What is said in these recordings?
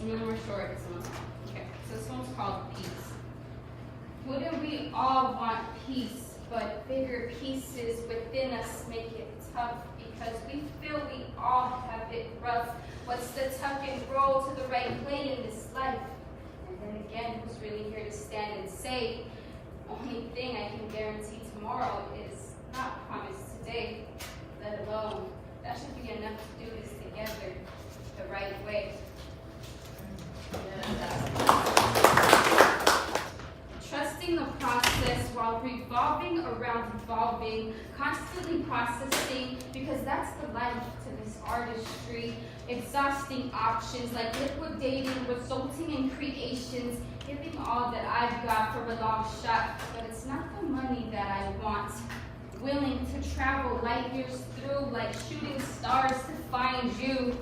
Some of them are short, some of them are. Okay, so this one's called Peace. Wouldn't we all want peace, but bigger pieces within us make it tough because we feel we all have it rough. What's the tuck and roll to the right play in this life? And then again, who's really here to stand and say, only thing I can guarantee tomorrow is not promised today, let alone that should be enough to do this together the right way. Trusting the process while revolving around evolving, constantly processing, because that's the life to this artistry. Exhausting options like liquidating, resulting in creations, giving all that I've got for a long shot, but it's not the money that I want. Willing to travel light years through like shooting stars to find you.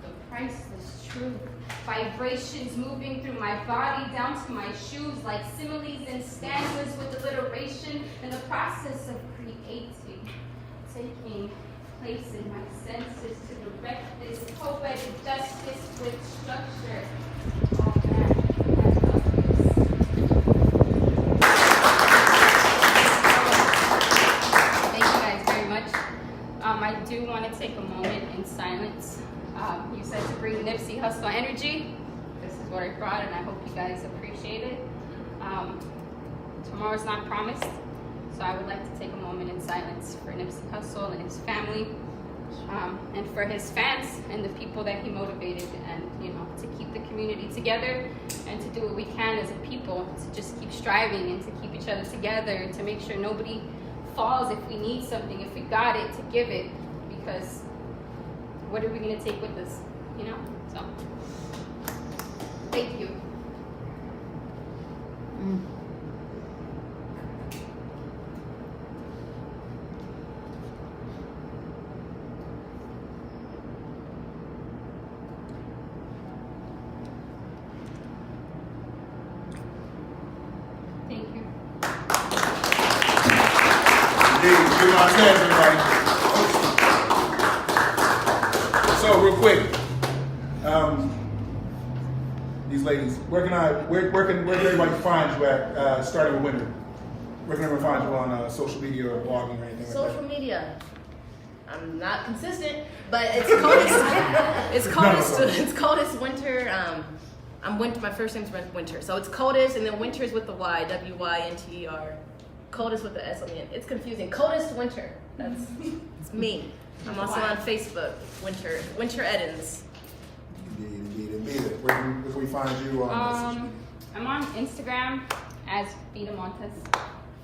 The priceless truth. Vibrations moving through my body down to my shoes like similes and stanzas with alliteration in the process of creating. Taking place in my senses to direct this poetic justice with structure. Oh man, I love this. Thank you guys very much. I do want to take a moment in silence. You said to bring Nipsey Hussle energy. This is what I brought, and I hope you guys appreciate it. Tomorrow's not promised, so I would like to take a moment in silence for Nipsey Hussle and his family, and for his fans and the people that he motivated, and to keep the community together and to do what we can as a people to just keep striving and to keep each other together, to make sure nobody falls if we need something, if we got it, to give it, because what are we going to take with us, So, thank you. Thank you. Give my hands, everybody. So real quick, these ladies, where can everybody find you at? Starting with winter, where can everyone find you on social media or blogging or anything like that? Social media. I'm not consistent, but it's coldest. It's coldest winter. My first name's Winter, so it's coldest, and then Winter is with the Y, WYNTER. Coldest with the S on the end. It's confusing. Coldest Winter. It's me. I'm also on Facebook. Winter Edens. Indeed. Where can we find you on social media? I'm on Instagram as Vidamontes.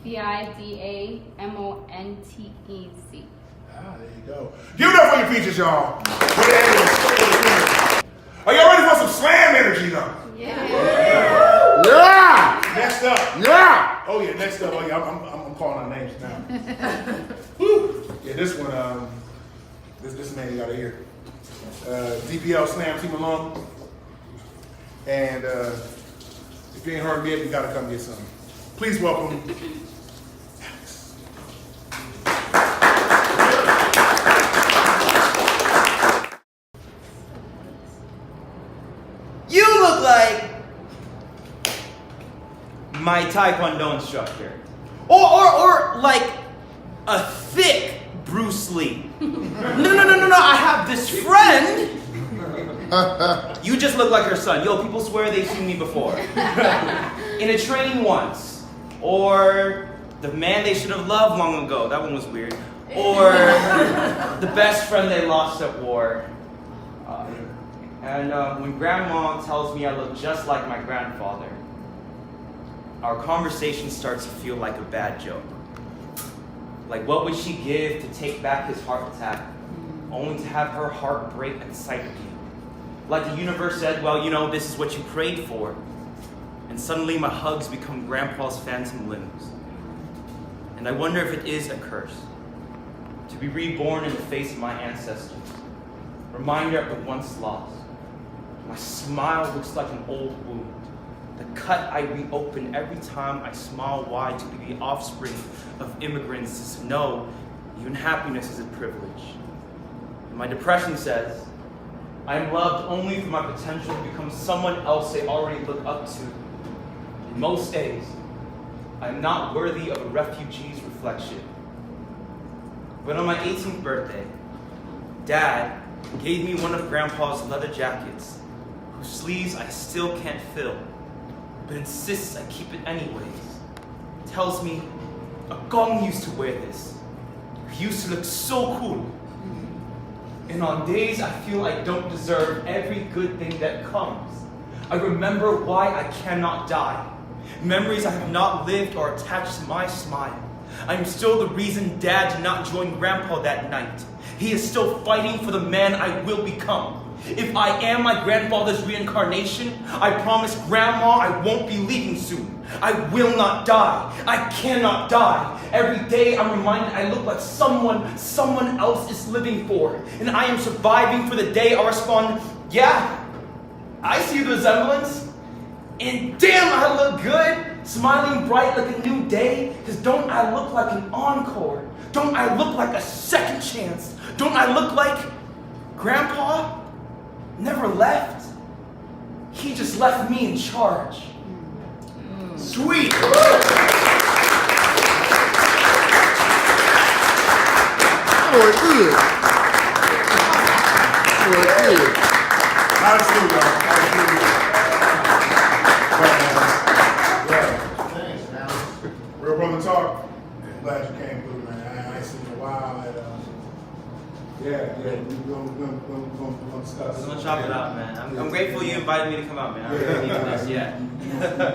VIDAMONTEZ. Ah, there you go. Give it up for your features, y'all. Are y'all ready for some slam energy, though? Yeah. Yeah. Next up. Yeah. Oh yeah. Next up. Oh yeah. I'm calling our names now. Woo. Yeah. This one. This man you gotta hear. DPL Slam Team alum. And if you ain't heard me yet, you gotta come get some. Please welcome. You look like my Taekwondo instructor. Or like a thick Bruce Lee. No. I have this friend. You just look like her son. Yo, people swear they've seen me before. In a training once. Or the man they should have loved long ago. That one was weird. Or the best friend they lost at war. And when Grandma tells me I look just like my grandfather, our conversation starts to feel like a bad joke. Like, what would she give to take back his heart attack, only to have her heart break at sight of you? Like the universe said, well, this is what you prayed for. And suddenly my hugs become Grandpa's phantom limbs. And I wonder if it is a curse, to be reborn in the face of my ancestors, reminder of the once lost. My smile looks like an old wound. The cut I reopen every time I smile wide to be the offspring of immigrants is to know even happiness is a privilege. And my depression says, I am loved only for my potential to become someone else they already look up to. In most days, I am not worthy of a refugee's reflection. But on my 18th birthday, Dad gave me one of Grandpa's leather jackets, whose sleeves I still can't fill, but insists I keep it anyways. Tells me, a gong used to wear this. He used to look so cool. And on days I feel I don't deserve every good thing that comes, I remember why I cannot die. Memories I have not lived are attached to my smile. I am still the reason Dad did not join Grandpa that night. He is still fighting for the man I will become. If I am my grandfather's reincarnation, I promise Grandma I won't be leaving soon. I will not die. I cannot die. Every day I'm reminded I look like someone else is living for. And I am surviving for the day I respond, yeah, I see the resemblance. And damn, I look good. Smiling bright like a new day. Because don't I look like an encore? Don't I look like a second chance? Don't I look like Grandpa never left? He just left me in charge. Sweet. Lord, good. Lord, good. Absolutely, absolutely. Thanks, man. Real brother talk. Glad you came through, man. I ain't seen you in a while. We're gonna discuss. I'm gonna chop it out, man. I'm grateful you invited me to come out, man. I really needed this. Yeah.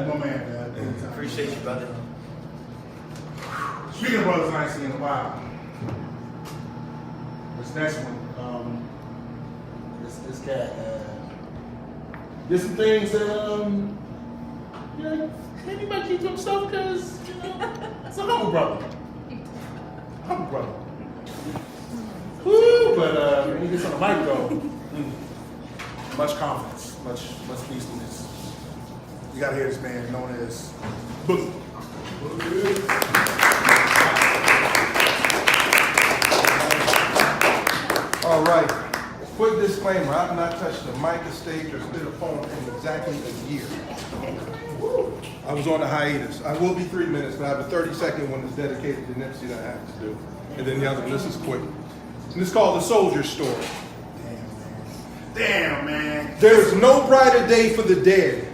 My man, man. Appreciate you, brother. Speaking of brothers I ain't seen in a while, this next one, this cat, did some things that, maybe might keep to himself because, it's a humble brother. Humble brother. Woo, but when he gets on the mic though, much confidence, much beastliness. You gotta hear this man known as Boogie. All right. Quick disclaimer, I've not touched the mic, the stage, or spit a poem in exactly a year. I was on a hiatus. I will be 3 minutes, but I have a 30-second one that's dedicated to Nipsey that I have to do. And then the other one, this is quick. And it's called The Soldier Story. Damn, man. There is no brighter day for the dead,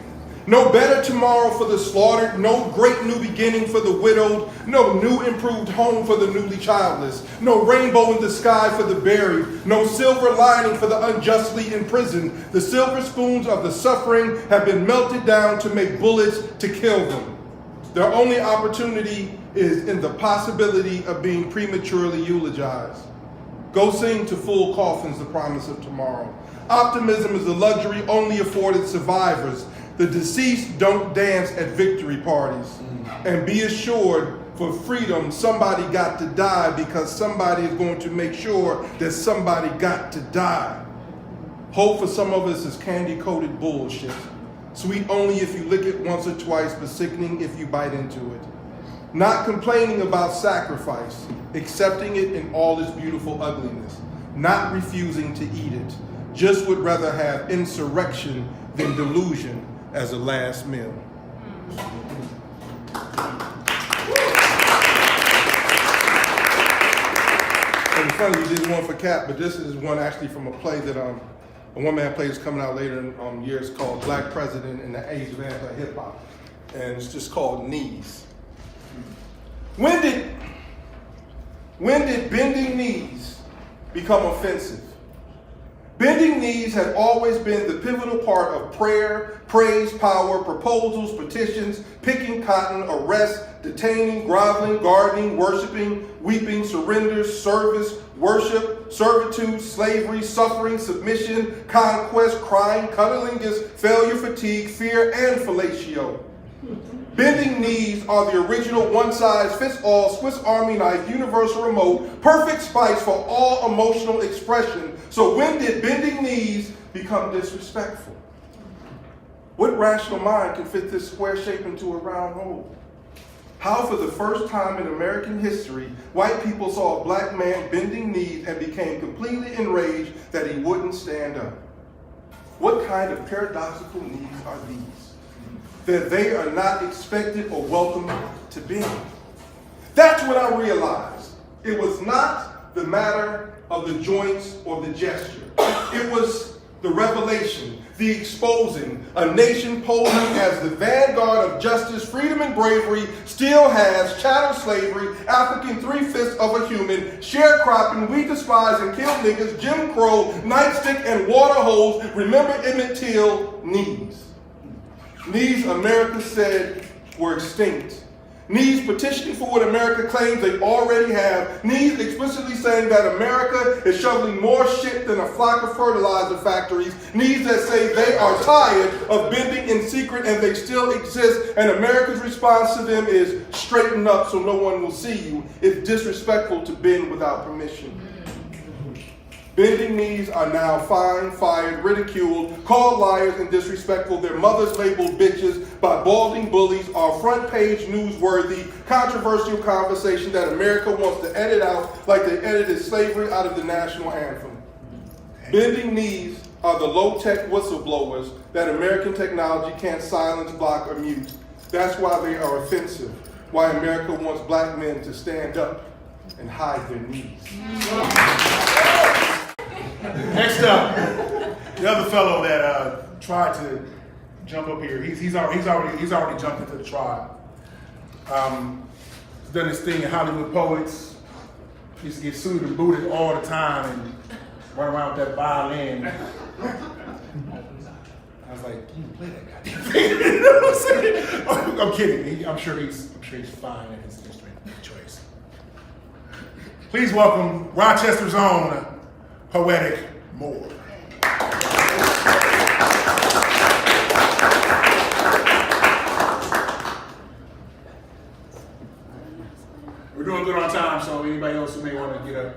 no better tomorrow for the slaughtered, no great new beginning for the widowed, no new improved home for the newly childless, no rainbow in the sky for the buried, no silver lining for the unjustly imprisoned. The silver spoons of the suffering have been melted down to make bullets to kill them. Their only opportunity is in the possibility of being prematurely eulogized. Go sing to full coffins the promise of tomorrow. Optimism is a luxury only afforded survivors. The deceased don't dance at victory parties. And be assured, for freedom, somebody got to die because somebody is going to make sure that somebody got to die. Hope for some of us is candy-coated bullshit. Sweet only if you lick it once or twice, but sickening if you bite into it. Not complaining about sacrifice, accepting it in all its beautiful ugliness. Not refusing to eat it. Just would rather have insurrection than delusion as a last meal. And funny, you did one for Cap, but this is one actually from a play that a one-man play that's coming out later in years called Black President in the Age of Anti-Hip-Hop. And it's just called Knees. When did bending knees become offensive? Bending knees had always been the pivotal part of prayer, praise, power, proposals, petitions, picking cotton, arrest, detaining, groveling, gardening, worshiping, weeping, surrender, service, worship, servitude, slavery, suffering, submission, conquest, crying, cunnilingus, failure, fatigue, fear, and fellatio. Bending knees are the original one-size-fits-all Swiss Army knife, universal remote, perfect spice for all emotional expression. So when did bending knees become disrespectful? What rational mind can fit this square shape into a round hole? How for the first time in American history, white people saw a black man bending knees and became completely enraged that he wouldn't stand up. What kind of paradoxical needs are these? That they are not expected or welcome to be. That's what I realized. It was not the matter of the joints or the gesture. It was the revelation, the exposing. A nation posing as the vanguard of justice, freedom, and bravery still has chattel slavery, African 3/5 of a human, sharecropping, we despise and kill niggas, Jim Crow, nightstick, and water holes. Remember Emmett Till, knees. Knees America said were extinct. Knees petitioning for what America claims they already have. Knees explicitly saying that America is shoveling more shit than a flock of fertilizer factories. Knees that say they are tired of bending in secret and they still exist. And America's response to them is straighten up so no one will see you. It's disrespectful to bend without permission. Bending knees are now fined, fired, ridiculed, called liars and disrespectful. Their mothers labeled bitches by balding bullies are front page newsworthy, controversial conversation that America wants to edit out like they edited slavery out of the national anthem. Bending knees are the low-tech whistleblowers that American technology can't silence, block, or mute. That's why they are offensive, why America wants black men to stand up and hide their knees. Next up, the other fellow that tried to jump up here. He's already jumped into the tribe. He's done this thing in Hollywood Poets. He used to get sued and booted all the time and run around with that violin. I was like, you play that goddamn thing. You know what I'm saying? I'm kidding. I'm sure he's fine at his instrument choice. Please welcome Rochester's own Poetic Moore. We're doing good on time, so anybody else who may want to get up,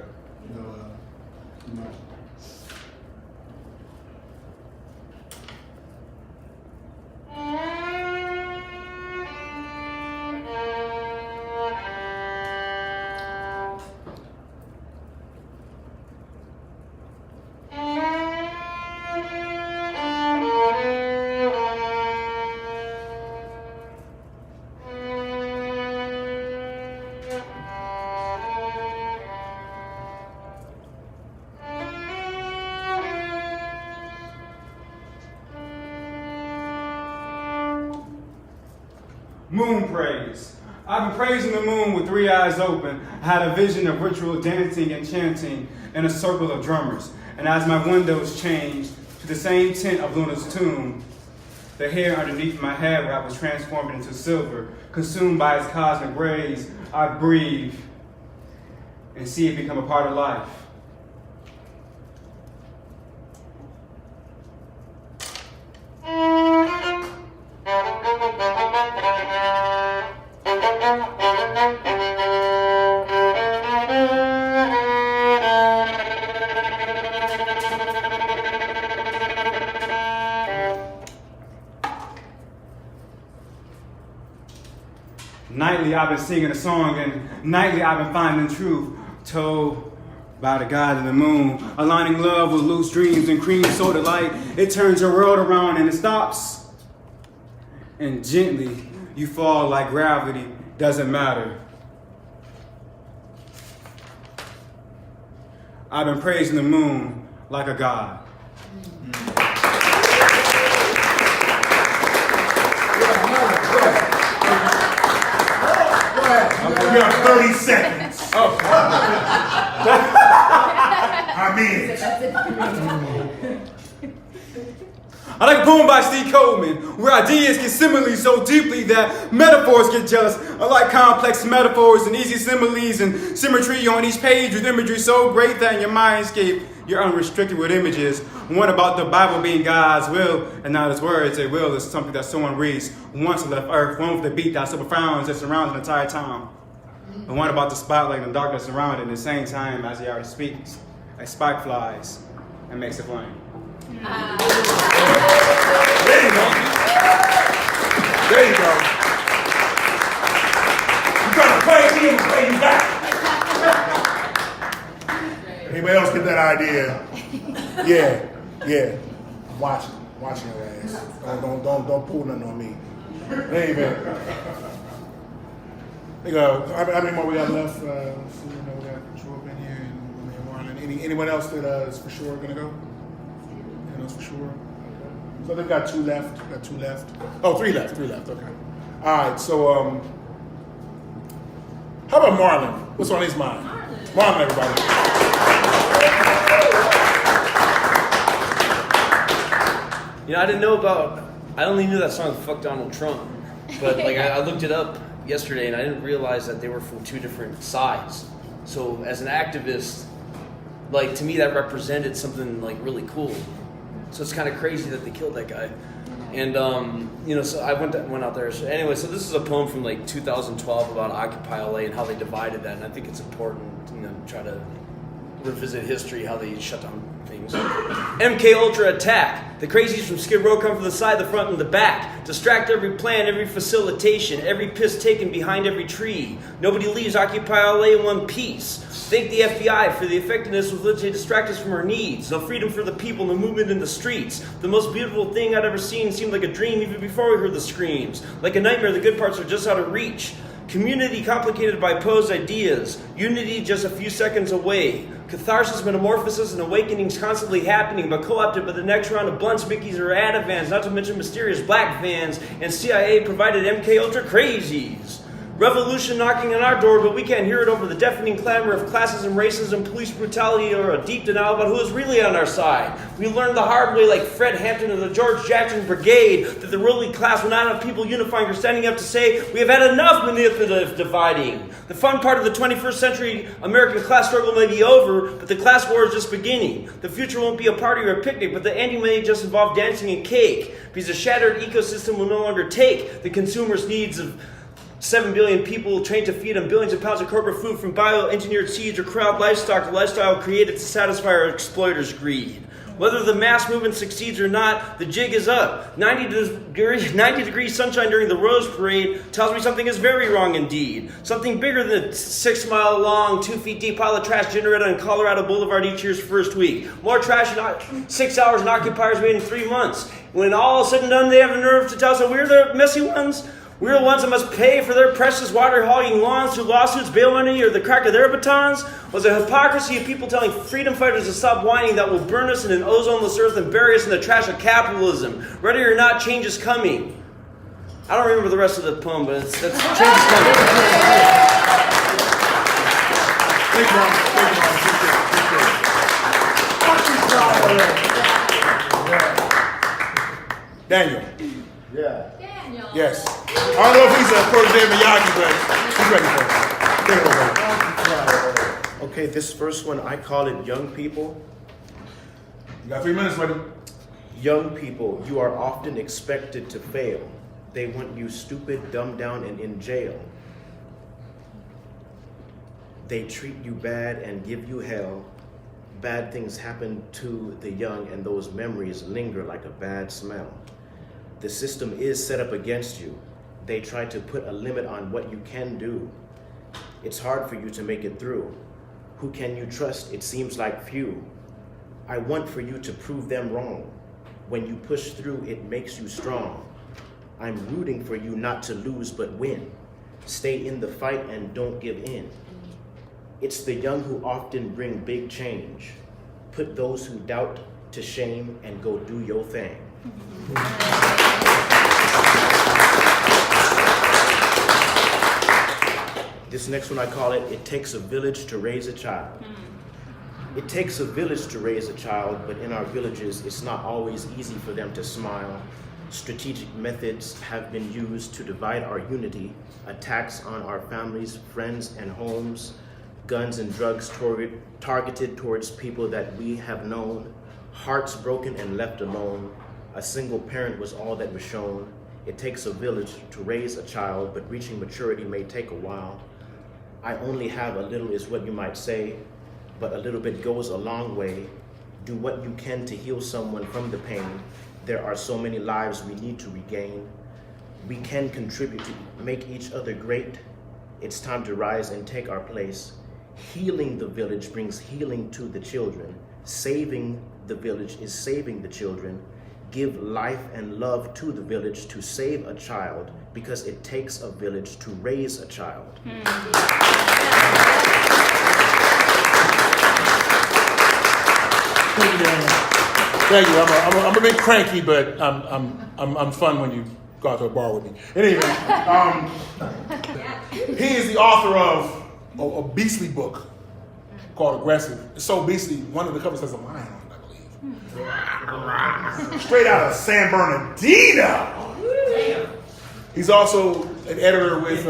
Moon praise. I've been praising the moon with 3 eyes open. I had a vision of ritual dancing and chanting in a circle of drummers. And as my windows changed to the same tint of Luna's tomb, the hair underneath my head wrap was transformed into silver. Consumed by its cosmic rays, I breathe and see it become a part of life. Nightly I've been singing a song, and nightly I've been finding truth told by the God of the moon, aligning love with loose dreams and cream soda light. It turns your world around and it stops, and gently you fall like gravity doesn't matter. I've been praising the moon like a god. You have 30 seconds. I mean it. I like a poem by Steve Coleman, where ideas get similes so deeply that metaphors get jealous. I like complex metaphors and easy similes and symmetry on each page with imagery so great that in your mindscape you're unrestricted with images. One about the Bible being God's will and not His words. A will is something that someone reads once and left earth. One with the beat that's so profound that surrounds an entire town. And one about the spotlight and the darkness around it at the same time as the artist speaks. A spark flies and makes a flame. There you go. There you go. You trying to play me and play you back. Anybody else get that idea? Yeah. watching your ass. Don't pull nothing on me. Amen. How many more we got left? Let's see, we got Drew up in here and Marlon. Anyone else that is for sure gonna go? Anyone else for sure? So they've got two left. Oh, three left. Okay. All right. So how about Marlon? What's on his mind? Marlon, everybody. You know, I only knew that song "Fuck Donald Trump," but like I looked it up yesterday and I didn't realize that they were from two different sides. So as an activist, like to me that represented something like really cool. So it's kind of crazy that they killed that guy. And you know, so I went out there. So anyway, so this is a poem from like 2012 about Occupy LA and how they divided that. And I think it's important, you know, to try to revisit history, how they shut down things. MK Ultra attack. The crazies from Skid Row come from the side, the front, and the back. Distract every plan, every facilitation, every piss taken behind every tree. Nobody leaves Occupy LA in one piece. Thank the FBI for the effectiveness with which they distract us from our needs. No freedom for the people, no movement in the streets. The most beautiful thing I'd ever seen seemed like a dream even before we heard the screams. Like a nightmare, the good parts are just out of reach. Community complicated by opposed ideas. Unity just a few seconds away. Catharsis, metamorphosis, and awakenings constantly happening, but co-opted by the next round of blunts, Mickeys, or Adavans, not to mention mysterious black vans and CIA-provided MK Ultra crazies. Revolution knocking on our door, but we can't hear it over the deafening clamor of classism, racism, police brutality, or a deep denial about who is really on our side. We learned the hard way, like Fred Hampton of the George Jackson Brigade, that the ruling class will not have people unifying or standing up to say, we have had enough manipulative dividing. The fun part of the 21st century American class struggle may be over, but the class war is just beginning. The future won't be a party or a picnic, but the ending may just involve dancing and cake, because a shattered ecosystem will no longer take the consumer's needs of 7 billion people trained to feed on billions of pounds of corporate food from bioengineered seeds or crowd livestock, the lifestyle created to satisfy our exploiters' greed. Whether the mass movement succeeds or not, the jig is up. 90 degree sunshine during the Rose Parade tells me something is very wrong indeed. Something bigger than a 6 mile long, 2 feet deep pile of trash generated on Colorado Boulevard each year's first week. More trash in 6 hours than occupiers made in 3 months. When all is said and done, they have the nerve to tell us that we're the messy ones. We're the ones that must pay for their precious water-hogging lawns through lawsuits, bail money, or the crack of their batons? Was it hypocrisy of people telling freedom fighters to stop whining that will burn us in an ozoneless earth and bury us in the trash of capitalism? Ready or not, change is coming. I don't remember the rest of the poem, but change is coming. Daniel. Yeah. Yes. I don't know if he's a protege of Miyagi, but he's ready for it. Take it over. Okay, this first one, I call it Young People. You got 3 minutes, buddy. Young people, you are often expected to fail. They want you stupid, dumbed down, and in jail. They treat you bad and give you hell. Bad things happen to the young, and those memories linger like a bad smell. The system is set up against you. They try to put a limit on what you can do. It's hard for you to make it through. Who can you trust? It seems like few. I want for you to prove them wrong. When you push through, it makes you strong. I'm rooting for you not to lose but win. Stay in the fight and don't give in. It's the young who often bring big change. Put those who doubt to shame and go do your thing. This next one I call it, It Takes a Village to Raise a Child. It takes a village to raise a child, but in our villages, it's not always easy for them to smile. Strategic methods have been used to divide our unity, attacks on our families, friends, and homes, guns and drugs targeted towards people that we have known, hearts broken and left alone. A single parent was all that was shown. It takes a village to raise a child, but reaching maturity may take a while. I only have a little is what you might say, but a little bit goes a long way. Do what you can to heal someone from the pain. There are so many lives we need to regain. We can contribute to make each other great. It's time to rise and take our place. Healing the village brings healing to the children. Saving the village is saving the children. give life and love to the village to save a child, because it takes a village to raise a child. Thank you. I'm a bit cranky, but I'm fun when you go out to a bar with me. Anyway, he is the author of a beastly book called Aggressive. It's so beastly, one of the covers has a lion on it, I believe. Straight out of San Bernardino. He's also an editor with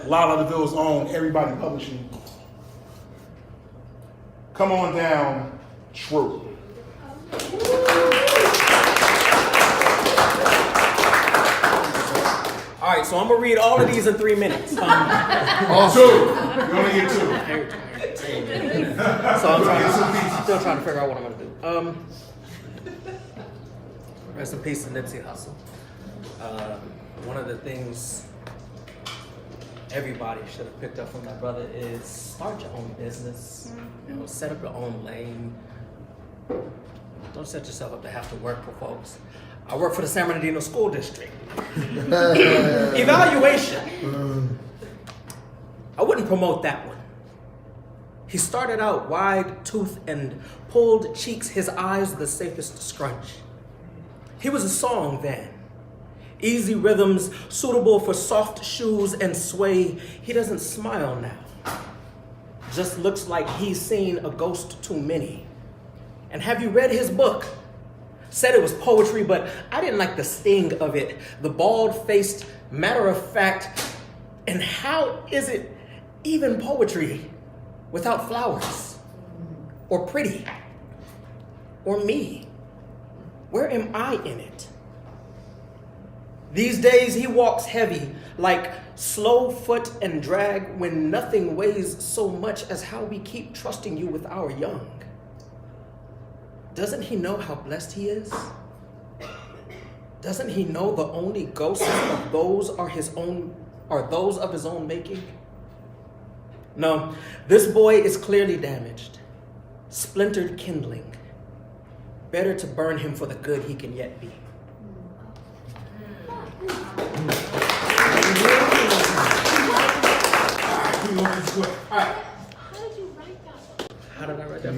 Lala DeVille's own Everybody Publishing. Come on down, True. All right, so I'm gonna read all of these in 3 minutes. Two. You only get two. So I'm still trying to figure out what I'm gonna do. Rest in peace to Nipsey Hussle. One of the things everybody should have picked up from that brother is start your own business. Set up your own lane. Don't set yourself up to have to work for folks. I work for the San Bernardino School District. Evaluation. I wouldn't promote that one. He started out wide-toothed and pulled cheeks, his eyes the safest scrunch. He was a song then. Easy rhythms, suitable for soft shoes and sway. He doesn't smile now. Just looks like he's seen a ghost too many. And have you read his book? Said it was poetry, but I didn't like the sting of it. The bald-faced matter of fact. And how is it even poetry without flowers? Or pretty? Or me? Where am I in it? These days he walks heavy, like slow foot and drag, when nothing weighs so much as how we keep trusting you with our young. Doesn't he know how blessed he is? Doesn't he know the only ghosts of those are those of his own making? No, this boy is clearly damaged, splintered kindling. Better to burn him for the good he can yet be. How did I write that?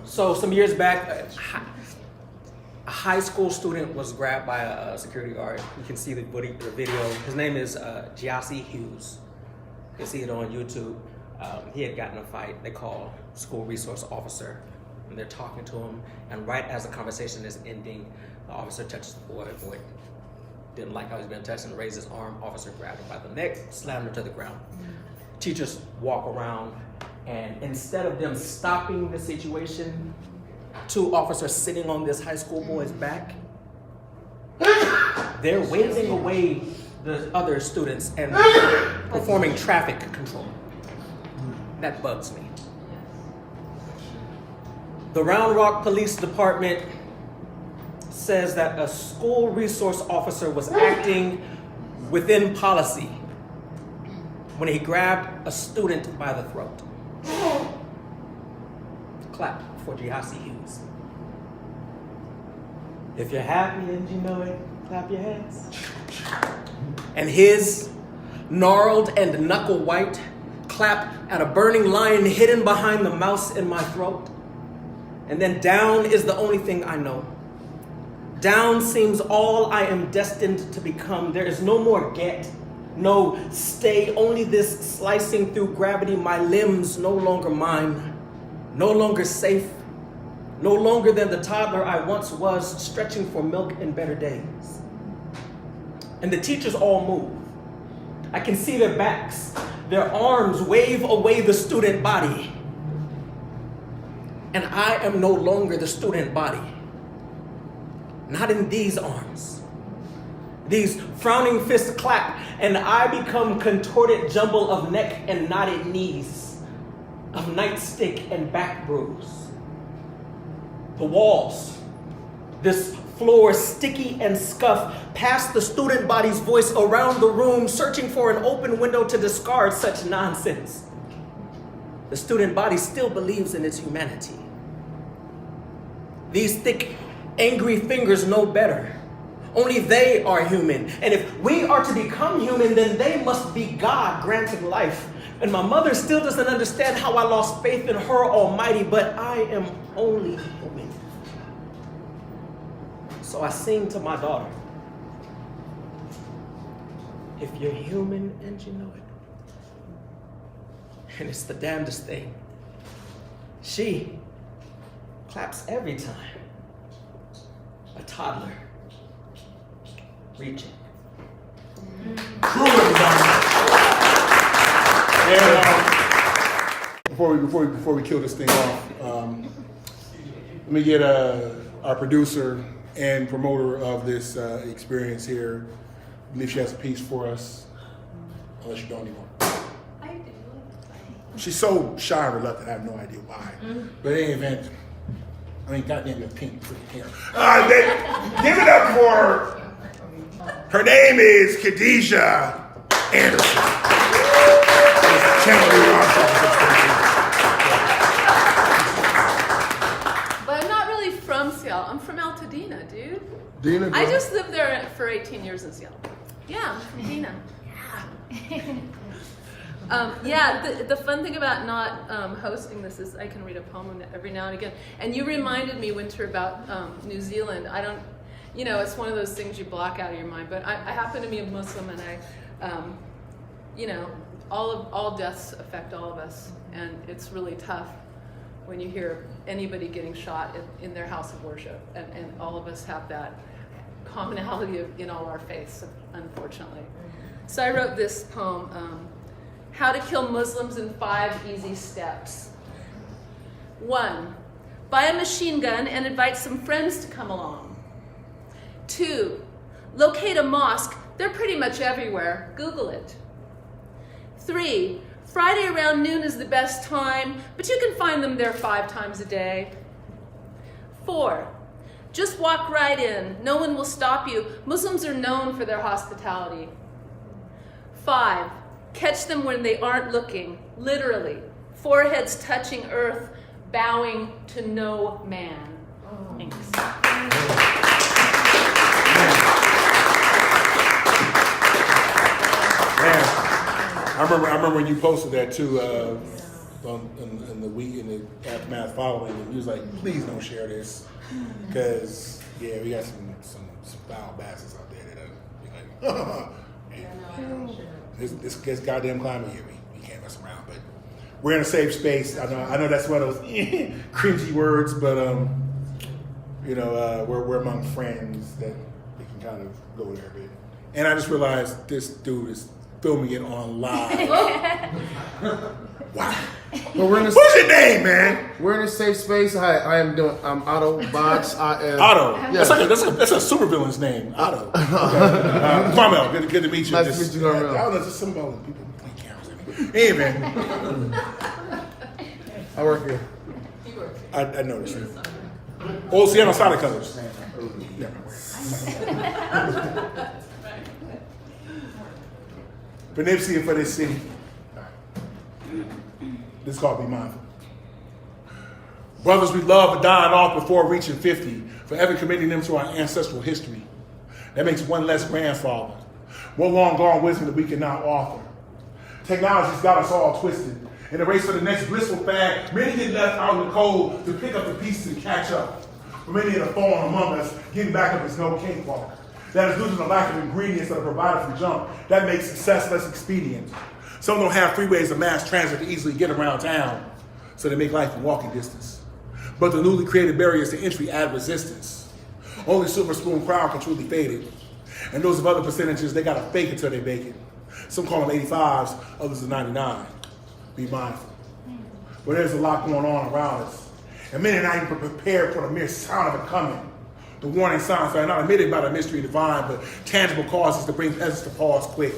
So some years back, a high school student was grabbed by a security guard. You can see the video. His name is Giassi Hughes. You can see it on YouTube. He had gotten in a fight. They call school resource officer, and they're talking to him. And right as the conversation is ending, the officer touches the boy. The boy didn't like how he's been touched and raised his arm. Officer grabbed him by the neck, slammed him to the ground. Teachers walk around, and instead of them stopping the situation, two officers sitting on this high school boy's back, they're waving away the other students and performing traffic control. That bugs me. The Round Rock Police Department says that a school resource officer was acting within policy when he grabbed a student by the throat. Clap for Giassi Hughes. If you're happy and you know it, clap your hands. And his gnarled and knuckle white clap at a burning lion hidden behind the mouse in my throat. And then down is the only thing I know. Down seems all I am destined to become. There is no more get, no stay, only this slicing through gravity, my limbs no longer mine, no longer safe, no longer than the toddler I once was, stretching for milk in better days. And the teachers all move. I can see their backs, their arms wave away the student body. And I am no longer the student body. Not in these arms. These frowning fists clap, and I become contorted jumble of neck and knotted knees, of nightstick and back bruise. The walls, this floor sticky and scuffed, past the student body's voice around the room, searching for an open window to discard such nonsense. the student body still believes in its humanity. These thick, angry fingers know better. Only they are human. And if we are to become human, then they must be God granting life. And my mother still doesn't understand how I lost faith in her almighty, but I am only human. So I sing to my daughter. If you're human and you know it, and it's the damnedest thing, she claps every time a toddler reaching. True, everybody. And before we kill this thing off, let me get our producer and promoter of this experience here. I believe she has a piece for us, unless you don't anymore. I do. She's so shy and reluctant, I have no idea why. But in any event, I mean, goddamn, your pink freaking hair. Give it up for her name is Khadijah Anderson. But I'm not really from Seattle. I'm from Altadena, dude. Dina, I just lived there for 18 years in Seattle. Yeah, I'm from Dina. Yeah. The fun thing about not hosting this is I can read a poem every now and again. And you reminded me, Winter, about New Zealand. I don't, you know, it's one of those things you block out of your mind. But I happen to be a Muslim, and I, you know, all deaths affect all of us, and it's really tough when you hear anybody getting shot in their house of worship, and all of us have that commonality in all our faiths, unfortunately. So I wrote this poem, How to Kill Muslims in 5 Easy Steps. 1, buy a machine gun and invite some friends to come along. 2, locate a mosque. They're pretty much everywhere. Google it. 3, Friday around noon is the best time, but you can find them there 5 times a day. 4, just walk right in. No one will stop you. Muslims are known for their hospitality. 5, catch them when they aren't looking, literally. Foreheads touching earth, bowing to no man. Thanks. I remember when you posted that too in the aftermath following, and you was like, please don't share this, because we got some foul bastards out there that be like, this goddamn climate here, we can't mess around. But we're in a safe space. I know that's one of those cringy words, but you know, we're among friends that we can kind of go there a bit. And I just realized this dude is filming it on live. Wow. But What's your name, man? We're in a safe space. I'm Otto Box. Otto. Yeah. That's a supervillain's name. Otto. Okay. Carmel, good to meet you. Nice to meet you, Carmel. I don't know, just something about people playing cameras. Hey, man. I work here. I noticed it. Oh, Seattle Sonic colors. Yeah. Beneficent for this city. This is called Be Mindful. Brothers we love are dying off before reaching 50, forever committing them to our ancestral history. That makes one less grandfather, one long gone wisdom that we can now offer. Technology's got us all twisted. In the race for the next blissful fad, many get left out in the cold to pick up the pieces and catch up. For many that have fallen among us, getting back up is no cakewalk. That is due to the lack of ingredients that are provided from jump. That makes success less expedient. Some don't have freeways of mass transit to easily get around town, so they make life in walking distance. But the newly created barriers to entry add resistance. Only silver spoon crowd can truly fade it. And those of other percentages, they gotta fake it till they bake it. Some call them 85s, others are 99. Be mindful. But there's a lot going on around us. And many are not even prepared for the mere sound of it coming. The warning signs are not admitted by the mystery divine, but tangible causes to bring peasants to pause quick.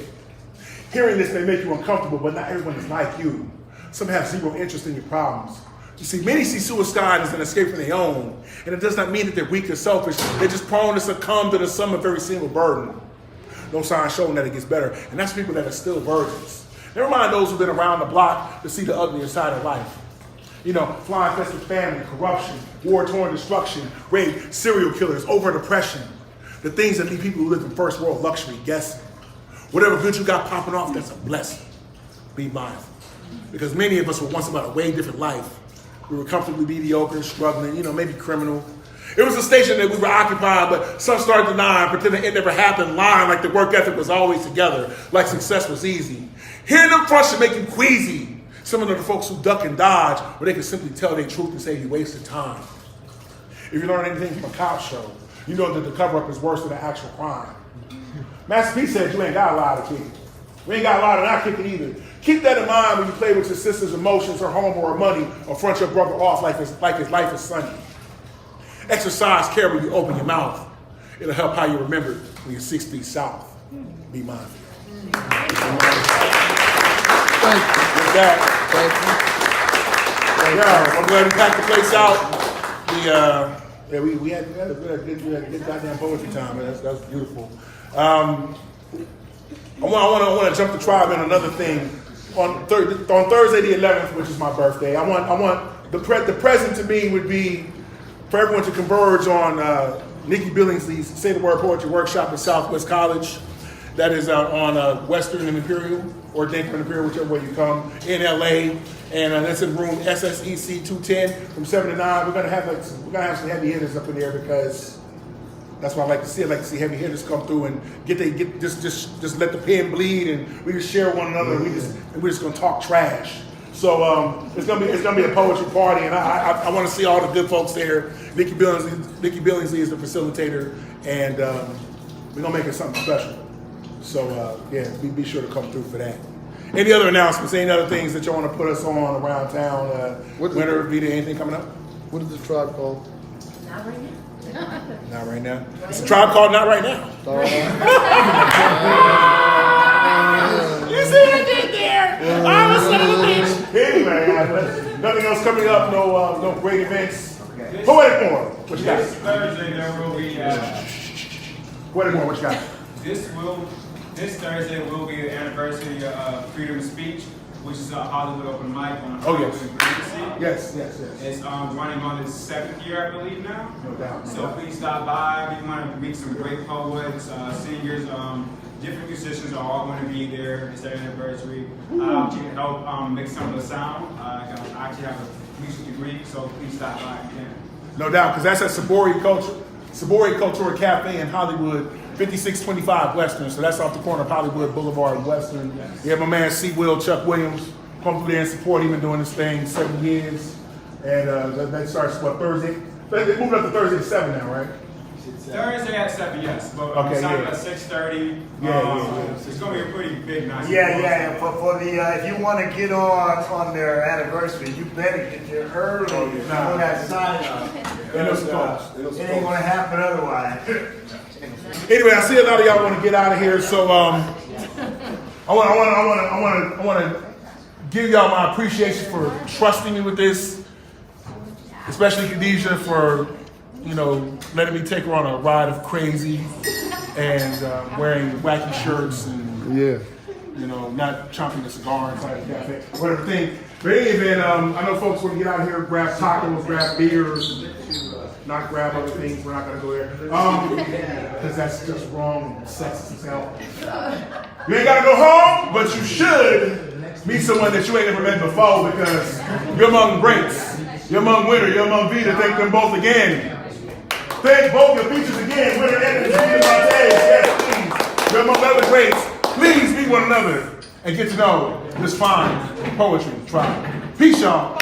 Hearing this may make you uncomfortable, but not everyone is like you. Some have zero interest in your problems. You see, many see suicide as an escape from their own, and it does not mean that they're weak or selfish. They're just prone to succumb to the sum of every single burden. No sign showing that it gets better, and that's people that are still virgins. Never mind those who've been around the block to see the uglier side of life. You know, fly-infested family, corruption, war-torn destruction, rape, serial killers, over-depression. The things that leave people who live in first world luxury guessing. Whatever good you got popping off, that's a blessing. Be mindful. Because many of us were once about a way different life. We were comfortably mediocre, struggling, you know, maybe criminal. It was a station that we were occupying, but some started denying, pretending it never happened, lying like the work ethic was always together, like success was easy. Hearing them front should make you queasy. Similar to folks who duck and dodge, where they can simply tell their truth and say you wasted time. If you learn anything from a cop show, you know that the cover-up is worse than the actual crime. Master P said you ain't got a lie to kick it. We ain't got a lie to not kick it either. Keep that in mind when you play with your sister's emotions, her home, or her money, or front your brother off like his life is sunny. Exercise care when you open your mouth. It'll help how you remember when you're 6 feet south. Be mindful. Thank you. With that, yeah, I'm glad we packed the place out. We had a good goddamn poetry time. That was beautiful. I want to jump the tribe in another thing. On Thursday the 11th, which is my birthday, I want the present to me would be for everyone to converge on Nikki Billingsley's Say the Word Poetry Workshop at Southwest College. That is on Western and Imperial, or Denver and Imperial, whichever way you come, in LA. And that's in room SSEC 210 from 7 to 9. We're gonna have some heavy hitters up in there because that's what I like to see. I like to see heavy hitters come through and just let the pen bleed, and we just share one another. And we're just gonna talk trash. So it's gonna be a poetry party, and I want to see all the good folks there. Nikki Billingsley is the facilitator, and we're gonna make it something special. So yeah, be sure to come through for that. Any other announcements? Any other things that you want to put us on around town? Winter, Vita, anything coming up? What is the tribe called? Not right now. Not right now. It's a tribe called Not Right Now. You see what I did there? I'm a son of a bitch. Anyway, nothing else coming up. No great events. Poetic More. What you got? This Thursday there will be. Poetic More. What you got? This Thursday will be the anniversary of Freedom of Speech, which is a Hollywood open mic on Yes. It's running on its 7th year, I believe now. No doubt. So please stop by. We want to meet some great poets, singers, different musicians are all going to be there. It's their anniversary. You can help mix some of the sound. I actually have a music degree, so please stop by again. No doubt, because that's at Sabori Culture Cafe in Hollywood, 5625 Western. So that's off the corner of Hollywood Boulevard and Western. You have my man C. Will, Chuck Williams, come through there and support. He's been doing this thing 7 years. And that starts, Thursday? They moved up to Thursday to 7 now, right? Thursday at 7, yes. But Okay, Saturday yeah. at 6:30. It's going to be a pretty big night. Yeah. For the if you want to get on their anniversary, you better get there early. You know that sign up. It ain't going to happen otherwise. Anyway, I see a lot of y'all want to get out of here, so I want to give y'all my appreciation for trusting me with this, especially Khadijah for letting me take her on a ride of crazy and wearing wacky shirts and not chomping a cigar inside the cafe, whatever thing. But in any event, I know folks want to get out of here, grab tacos, grab beers, not grab other things. We're not going to go there because that's just wrong and sexist as hell. You ain't got to go home, but you should meet someone that you ain't never met before because you're among greats. You're among Winter. You're among Vita. Thank them both again. Thank both your features again. Winter and Vita Montez. Yes, please. You're among other greats. Please meet one another and get to know this fine poetry tribe. Peace, y'all.